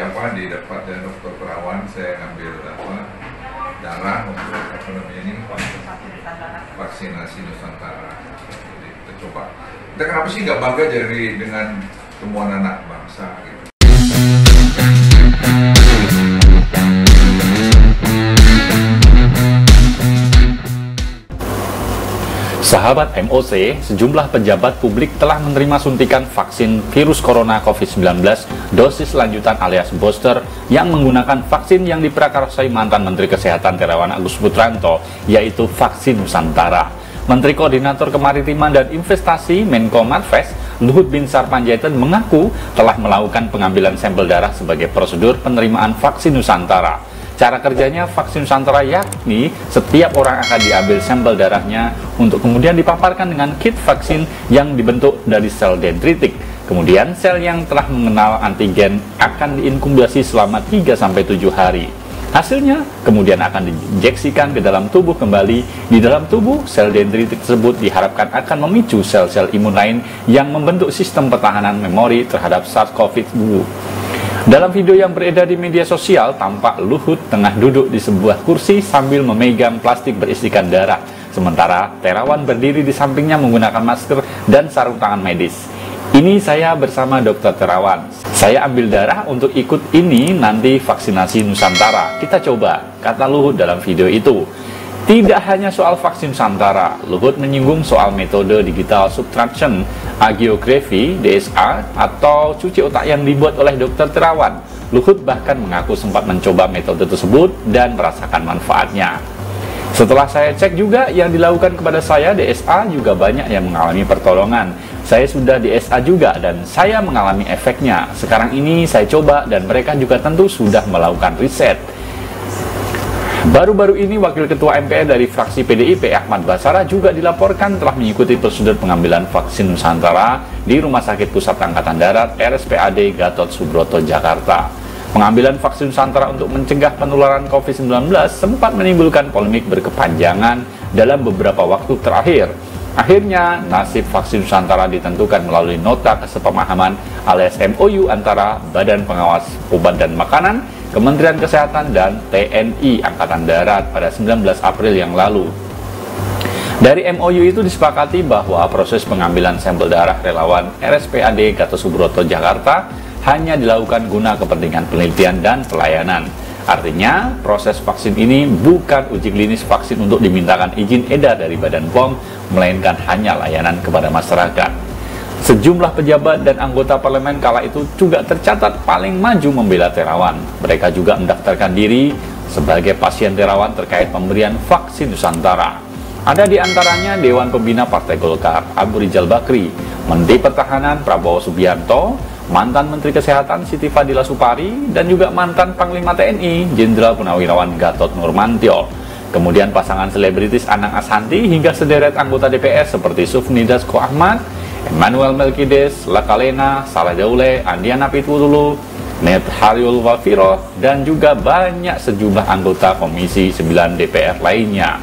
di depan Dr. Terawan saya ngambil darah untuk ini vaksinasi Nusantara. Jadi kita coba. Kita kenapa sih nggak bangga dengan temuan anak bangsa gitu? Sahabat MOC, sejumlah pejabat publik telah menerima suntikan vaksin virus corona COVID-19 dosis lanjutan alias booster yang menggunakan vaksin yang diprakarsai mantan Menteri Kesehatan Terawan Agus Putranto, yaitu vaksin Nusantara. Menteri Koordinator Kemaritiman dan Investasi Menko Marves, Luhut Binsar Panjaitan mengaku telah melakukan pengambilan sampel darah sebagai prosedur penerimaan vaksin Nusantara. Cara kerjanya vaksin Nusantara yakni setiap orang akan diambil sampel darahnya untuk kemudian dipaparkan dengan kit vaksin yang dibentuk dari sel dendritik. Kemudian sel yang telah mengenal antigen akan diinkubasi selama 3-7 hari. Hasilnya kemudian akan diinjeksikan ke dalam tubuh kembali. Di dalam tubuh, sel dendritik tersebut diharapkan akan memicu sel-sel imun lain yang membentuk sistem pertahanan memori terhadap SARS-CoV-2. Dalam video yang beredar di media sosial, tampak Luhut tengah duduk di sebuah kursi sambil memegang plastik berisikan darah. Sementara Terawan berdiri di sampingnya menggunakan masker dan sarung tangan medis. Ini saya bersama Dr. Terawan. Saya ambil darah untuk ikut ini nanti vaksinasi Nusantara. Kita coba, kata Luhut dalam video itu. Tidak hanya soal vaksin Nusantara, Luhut menyinggung soal metode digital subtraction, agiografi, DSA, atau cuci otak yang dibuat oleh Dr. Terawan. Luhut bahkan mengaku sempat mencoba metode tersebut dan merasakan manfaatnya. Setelah saya cek juga yang dilakukan kepada saya DSA juga banyak yang mengalami pertolongan. Saya sudah DSA juga dan saya mengalami efeknya. Sekarang ini saya coba dan mereka juga tentu sudah melakukan riset. Baru-baru ini Wakil Ketua MPR dari fraksi PDIP Ahmad Basara juga dilaporkan telah mengikuti prosedur pengambilan vaksin Nusantara di Rumah Sakit Pusat Angkatan Darat RSPAD Gatot Subroto, Jakarta. Pengambilan vaksin Nusantara untuk mencegah penularan COVID-19 sempat menimbulkan polemik berkepanjangan dalam beberapa waktu terakhir. Akhirnya, nasib vaksin Nusantara ditentukan melalui nota kesepemahaman alias MOU antara Badan Pengawas Obat dan Makanan, Kementerian Kesehatan, dan TNI Angkatan Darat pada 19 April yang lalu. Dari MOU itu disepakati bahwa proses pengambilan sampel darah relawan RSPAD Gatot Subroto, Jakarta hanya dilakukan guna kepentingan penelitian dan pelayanan. Artinya, proses vaksin ini bukan uji klinis vaksin untuk dimintakan izin edar dari Badan POM, melainkan hanya layanan kepada masyarakat. Sejumlah pejabat dan anggota parlemen kala itu juga tercatat paling maju membela Terawan. Mereka juga mendaftarkan diri sebagai pasien Terawan terkait pemberian vaksin Nusantara. Ada di antaranya Dewan Pembina Partai Golkar, Abu Rizal Bakri, Menteri Pertahanan Prabowo Subianto, mantan Menteri Kesehatan Siti Fadila Supari, dan juga mantan Panglima TNI Jenderal Purnawirawan Gatot Nurmantio. Kemudian pasangan selebritis Anang Ashanti hingga sederet anggota DPR seperti Sufmi Dasko Ahmad, Emmanuel Melkides, Lakalena, Salah Daule, Andiana Pitululu, Netharyul Wafiro, dan juga banyak sejumlah anggota Komisi 9 DPR lainnya.